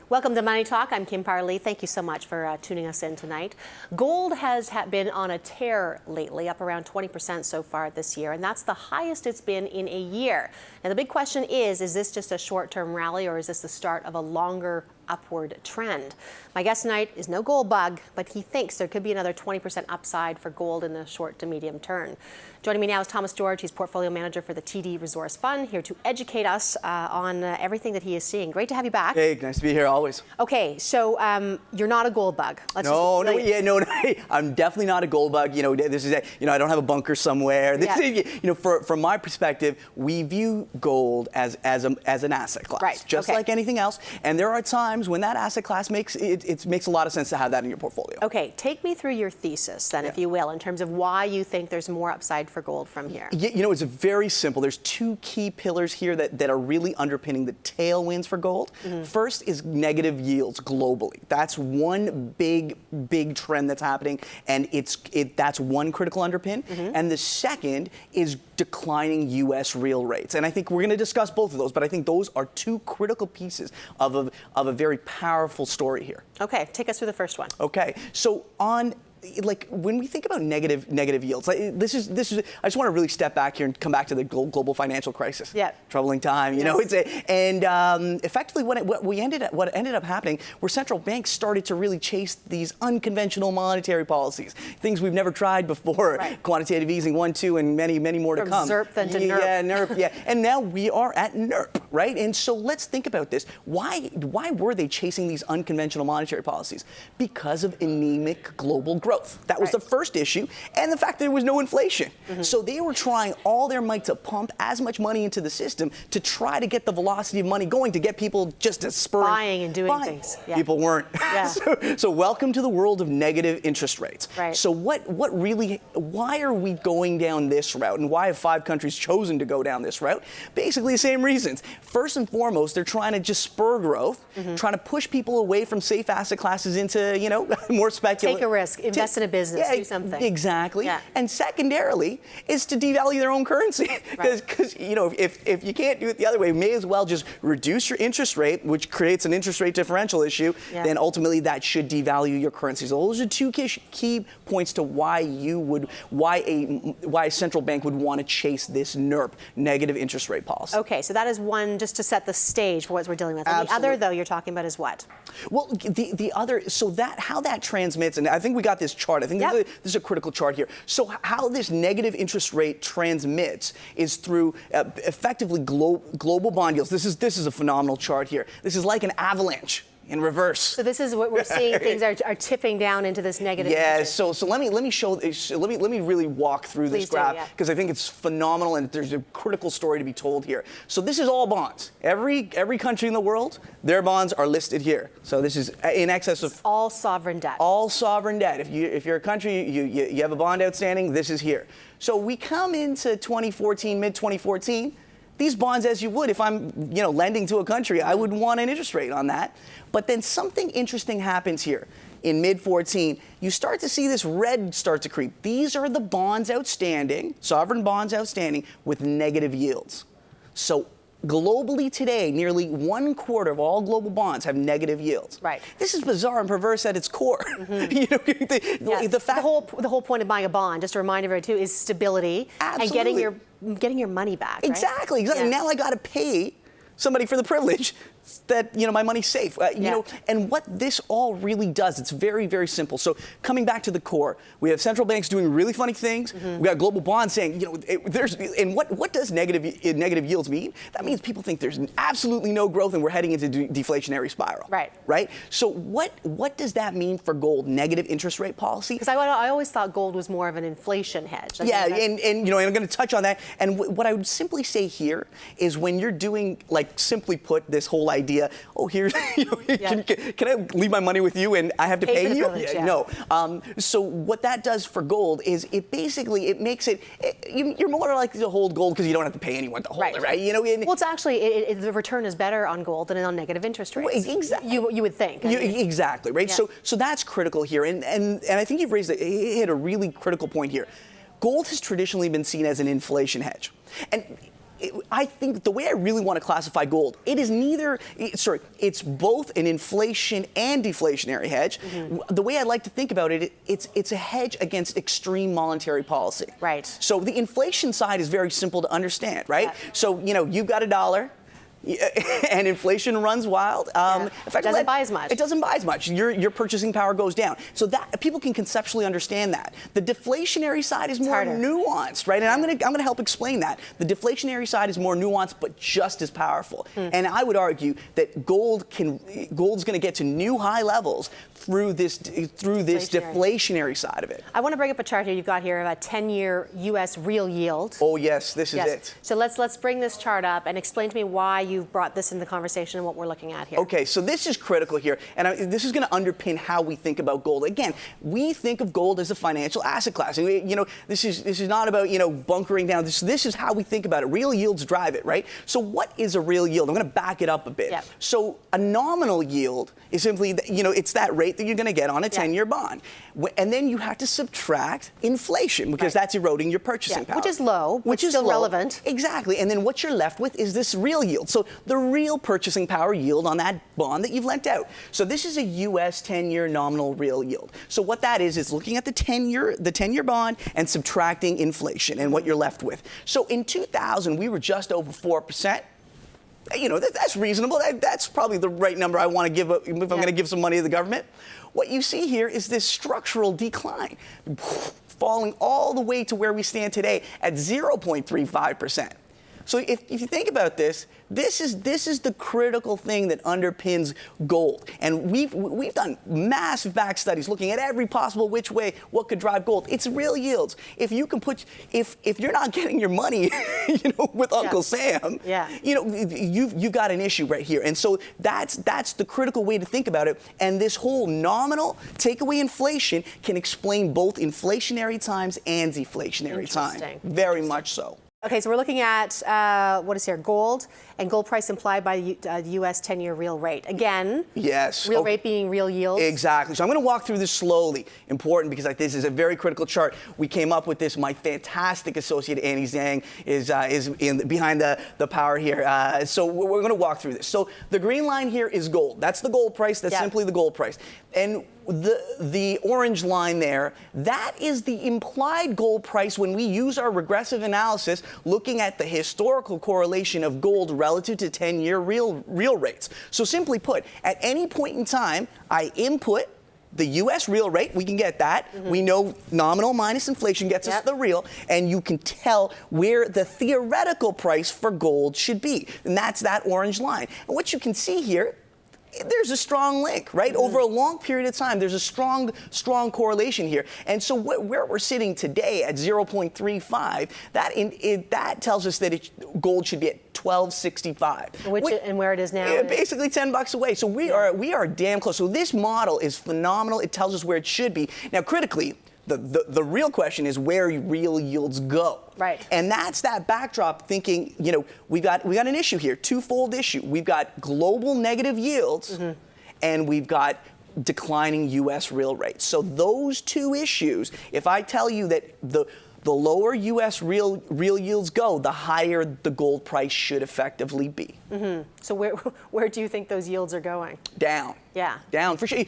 Welcome to Money Talk. I'm Kim Parley. Thank you so much for tuning us in tonight. Gold has been on a tear lately, up around 20% so far this year, and that's the highest it's been in a year. Now, the big question is this just a short-term rally, or is this the start of a longer upward trend? My guest tonight is no gold bug, but he thinks there could be another 20% upside for gold in the short to medium term. Joining me now is Thomas George. He's portfolio manager for the TD Resource Fund, here to educate us on everything that he is seeing. Great to have you back. Hey, nice to be here always. Okay, so you're not a gold bug. No, I'm definitely not a gold bug. You know, this is, I don't have a bunker somewhere. This is, from my perspective, we view gold as an asset class, right? Just like anything else. And there are times when that asset class makes a lot of sense to have that in your portfolio. Okay, take me through your thesis then, if you will, in terms of why you think there's more upside for gold from here. It's very simple. There's two key pillars here that are really underpinning the tailwinds for gold. First is negative yields globally. That's one big trend that's happening, and that's one critical underpin. And the second is declining U.S. real rates. And I think we're going to discuss both of those, but I think those are two critical pieces of a very powerful story here. Okay, take us through the first one. Okay, so when we think about negative yields, this is. I just want to really step back here and come back to the global financial crisis. Yeah. Troubling time, effectively what ended up happening, where central banks started to really chase these unconventional monetary policies, things we've never tried before. Right. Quantitative easing 1, 2, and many more to come. From ZERP then to NERP. Yeah, NERP. Yeah, and now we are at NERP, right? And so let's think about this. Why were they chasing these unconventional monetary policies? Because of anemic global growth. That was the first issue, and the fact that there was no inflation. So they were trying all their might to pump as much money into the system to try to get the velocity of money going, to get people just to spur buying and doing things. Yeah. People weren't. Yeah. So welcome to the world of negative interest rates. Right. So why are we going down this route, and why have 5 countries chosen to go down this route? Basically the same reasons. First and foremost, they're trying to just spur growth, trying to push people away from safe asset classes into, more speculative. Take a risk. Invest in a business, do something. Exactly. Yeah. And secondarily is to devalue their own currency. Because if you can't do it the other way, you may as well just reduce your interest rate, which creates an interest rate differential issue. Yeah. Then ultimately that should devalue your currency. So those are two key points to why a central bank would want to chase this NERP, negative interest rate policy. Okay, so that is one, just to set the stage for what we're dealing with. And the other, though, you're talking about is what? Well, the other, so how that transmits, and I think we got this chart. I think this is a critical chart here. So how this negative interest rate transmits is through effectively global bond yields. This is a phenomenal chart here. This is like an avalanche in reverse. So this is what we're seeing. Things are tipping down into this negative. Yeah. So let me show. Let me really walk through this graph, because I think it's phenomenal, and there's a critical story to be told here. So this is all bonds. Every country in the world, their bonds are listed here. So this is in excess of all sovereign debt. All sovereign debt. If you're a country, you have a bond outstanding, this is here. So we come into 2014, mid 2014. These bonds, as you would if I'm, lending to a country, I would want an interest rate on that. But then something interesting happens here. In mid-14, you start to see this red start to creep. These are the bonds outstanding, sovereign bonds outstanding, with negative yields. So globally today, nearly 1/4 of all global bonds have negative yields. Right. This is bizarre and perverse at its core. The whole point of buying a bond, just to remind everybody too, is stability. Absolutely. And getting your money back. Right? Exactly. Yeah. Now I got to pay somebody for the privilege that my money's safe. And what this all really does, it's very, very simple. So coming back to the core, we have central banks doing really funny things. We got global bonds saying, what does negative yields mean? That means people think there's absolutely no growth and we're heading into deflationary spiral. Right. Right. So what does that mean for gold? Negative interest rate policy? Because I always thought gold was more of an inflation hedge. And I'm going to touch on that. And what I would simply say here is, when you're doing, simply put, this whole idea, here's, can I leave my money with you and I have to pay you? No. So what that does for gold is it makes it, you're more likely to hold gold because you don't have to pay anyone to hold it, right? Well, it's actually, the return is better on gold than on negative interest rates. Exactly. You would think. Exactly, right? Yeah. So that's critical here. And I think you've hit a really critical point here. Gold has traditionally been seen as an inflation hedge. And I think the way I really want to classify gold, it's both an inflation and deflationary hedge. The way I like to think about it, it's a hedge against extreme monetary policy. Right. So the inflation side is very simple to understand, right? Yeah. So, you've got $1. And inflation runs wild. In fact, it doesn't buy as much. It doesn't buy as much. Your purchasing power goes down. So that people can conceptually understand that. The deflationary side is more nuanced, right? And I'm gonna help explain that. The deflationary side is more nuanced, but just as powerful. And I would argue that gold's going to get to new high levels through this deflationary side of it. I want to bring up a chart here. You've got here a 10-year U.S. real yield. Oh yes, this is it. So let's bring this chart up and explain to me why you've brought this into the conversation and what we're looking at here. Okay, so this is critical here, and this is going to underpin how we think about gold. Again, we think of gold as a financial asset class. And this is not about bunkering down. This is how we think about it. Real yields drive it, right? So what is a real yield? I'm going to back it up a bit. Yep. So a nominal yield is simply it's that rate that you're going to get on a 10-year bond, and then you have to subtract inflation because that's eroding your purchasing power, which is low, which is still relevant. Exactly, and then what you're left with is this real yield. So the real purchasing power yield on that bond that you've lent out. So this is a U.S. 10-year nominal real yield. So what that is looking at the 10-year bond and subtracting inflation and what you're left with. So in 2000, we were just over 4%. That's reasonable. That's probably the right number I want to give if I'm going to give some money to the government. What you see here is this structural decline, falling all the way to where we stand today at 0.35%. So if you think about this is the critical thing that underpins gold. And we've done massive back studies looking at every possible which way what could drive gold. It's real yields. If you can if you're not getting your money, with Uncle Sam, you've got an issue right here. And so that's the critical way to think about it. And this whole nominal take away inflation can explain both inflationary times and deflationary time. Very much so. Okay, so we're looking at what is here, gold and gold price implied by the U.S. 10-year real rate. Again, real rate being real yield. Exactly. So I'm going to walk through this slowly. Important because this is a very critical chart. We came up with this. My fantastic associate Annie Zhang is behind the power here. So we're going to walk through this. So the green line here is gold. That's the gold price. That's simply the gold price. And the orange line there, that is the implied gold price when we use our regressive analysis looking at the historical correlation of gold relative to 10-year real rates. So simply put, at any point in time, I input the U.S. real rate, we can get that. We know nominal minus inflation gets us the real, and you can tell where the theoretical price for gold should be. And that's that orange line. And what you can see here, there's a strong link, right? Over a long period of time, there's a strong correlation here. And so where we're sitting today at 0.35, that tells us that gold should be at $12.65. And where it is now? Basically $10 away. So we are damn close. So this model is phenomenal. It tells us where it should be. Now, critically, the real question is where real yields go. Right. And that's that backdrop thinking, we got an issue here, twofold issue. We've got global negative yields and we've got declining U.S. real rates. So those two issues, if I tell you that the lower U.S. real yields go, the higher the gold price should effectively be. So where do you think those yields are going? Down. Yeah. Down for sure.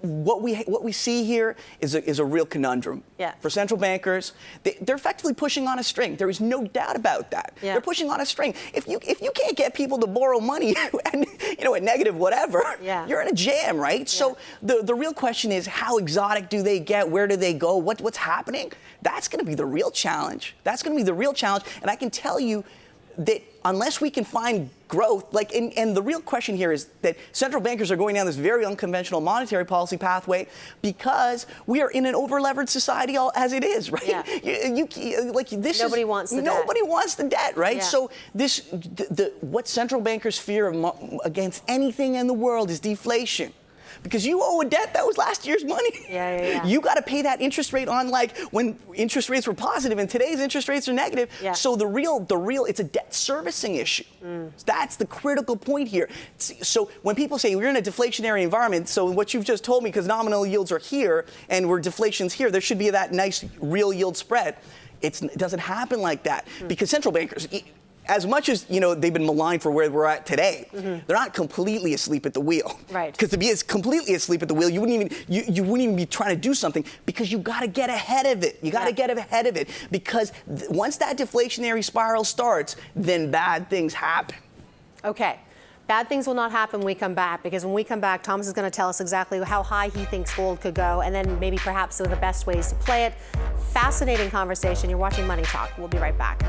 What we see here is a real conundrum for central bankers. They're effectively pushing on a string. There is no doubt about that. They're pushing on a string. If you can't get people to borrow money and at negative whatever, you're in a jam, right? So the real question is, how exotic do they get? Where do they go? What's happening? That's going to be the real challenge. That's going to be the real challenge. And I can tell you that unless we can find growth, and the real question here is that central bankers are going down this very unconventional monetary policy pathway because we are in an over-leveraged society as it is, right? Nobody wants the debt. Nobody wants the debt, right? So what central bankers fear against anything in the world is deflation. Because you owe a debt that was last year's money. You got to pay that interest rate on when interest rates were positive and today's interest rates are negative. So the real, it's a debt servicing issue. That's the critical point here. So when people say we're in a deflationary environment, so what you've just told me, because nominal yields are here and deflation's here, there should be that nice real yield spread. It doesn't happen like that because central bankers, as much as they've been maligned for where we're at today, they're not completely asleep at the wheel. Right. Because to be completely asleep at the wheel, you wouldn't even be trying to do something because you got to get ahead of it. You got to get ahead of it because once that deflationary spiral starts, then bad things happen. Okay. Bad things will not happen when we come back, because when we come back, Thomas is going to tell us exactly how high he thinks gold could go, and then maybe perhaps some of the best ways to play it. Fascinating conversation. You're watching Money Talk. We'll be right back.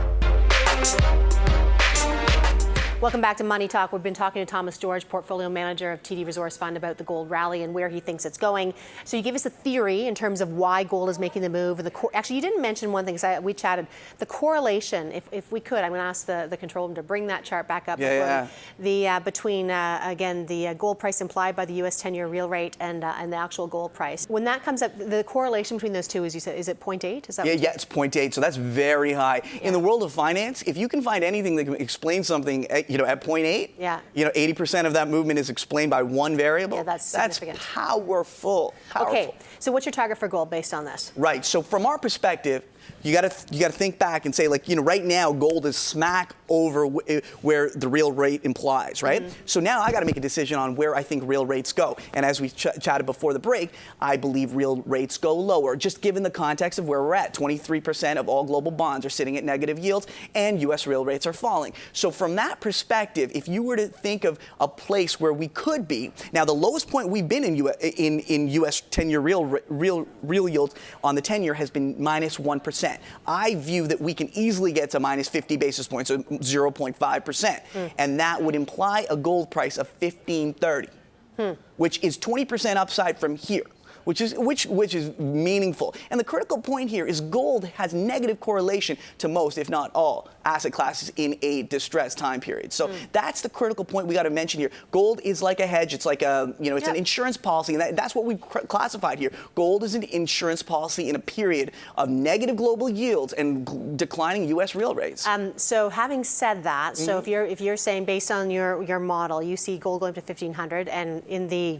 Welcome back to Money Talk. We've been talking to Thomas George, portfolio manager of TD Resource Fund, about the gold rally and where he thinks it's going. So you gave us a theory in terms of why gold is making the move. And actually, you didn't mention one thing, because we chatted. The correlation, if we could, I'm going to ask the control room to bring that chart back up. Between, again, the gold price implied by the U.S. 10-year real rate and the actual gold price. When that comes up, the correlation between those two, as you said, is it 0.8? Is that yeah, it's 0.8, so that's very high. Yeah. In the world of finance, if you can find anything that can explain something at 0.8, 80% of that movement is explained by one variable. Yeah, that's significant. That's powerful. Okay, so what's your target for gold based on this? Right, so from our perspective, you got to think back and say, right now gold is smack over where the real rate implies, right? So now I got to make a decision on where I think real rates go. And as we chatted before the break, I believe real rates go lower, just given the context of where we're at. 23% of all global bonds are sitting at negative yields, and U.S. real rates are falling. So from that perspective, if you were to think of a place where we could be, now the lowest point we've been in U.S. 10-year real yields on the 10-year has been minus 1%. I view that we can easily get to minus 50 basis points, so 0.5%. And that would imply a gold price of $1,530, which is 20% upside from here. Which is meaningful. And the critical point here is gold has negative correlation to most, if not all, asset classes in a distressed time period. So that's the critical point we got to mention here. Gold is like a hedge. It's like an insurance policy, and that's what we've classified here. Gold is an insurance policy in a period of negative global yields and declining U.S. real rates. So having said that, so if you're saying based on your model, you see gold going to 1,500, and in the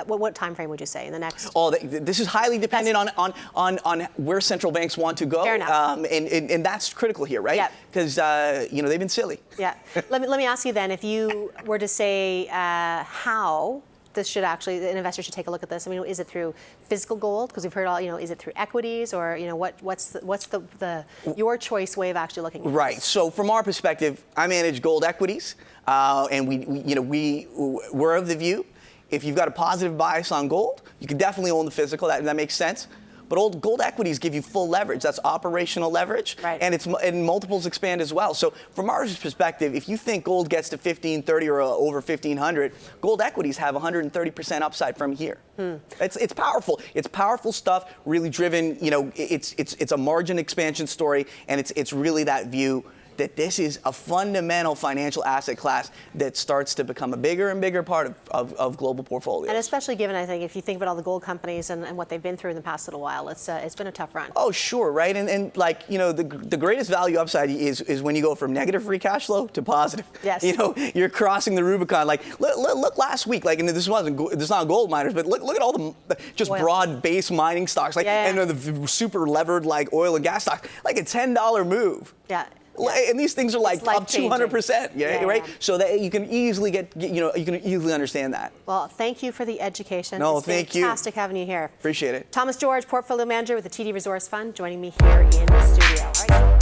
what time frame would you say in the next? Oh, this is highly dependent on where central banks want to go. Fair enough. And that's critical here, right? Yeah. Because they've been silly. Yeah. let me ask you then, if you were to say how this should actually, an investor should take a look at this. I mean, is it through physical gold? Because we've heard all, is it through equities, or what's your choice way of actually looking at right. this? So from our perspective, I manage gold equities, and we're of the view, if you've got a positive bias on gold, you can definitely own the physical. That makes sense. But gold equities give you full leverage. That's operational leverage, right. and multiples expand as well. So from our perspective, if you think gold gets to 1,530 or over 1,500, gold equities have 130% upside from here. It's powerful. It's powerful stuff. Really driven. It's a margin expansion story, and it's really that view that this is a fundamental financial asset class that starts to become a bigger and bigger part of global portfolios. And especially given, I think, if you think about all the gold companies and what they've been through in the past little while, it's been a tough run. Oh, sure, right? And the greatest value upside is when you go from negative free cash flow to positive. Yes. You're crossing the Rubicon. Look last week, and this is not gold miners, but look at all the just broad base mining stocks, and the super levered oil and gas stocks, a $10 move. Yeah. And these things are up 200%, right? So that you can easily you can easily understand that. Well, thank you for the education. No, it's thank you. Fantastic having you here. Appreciate it. Thomas George, portfolio manager with the TD Resource Fund, joining me here in the studio. All right.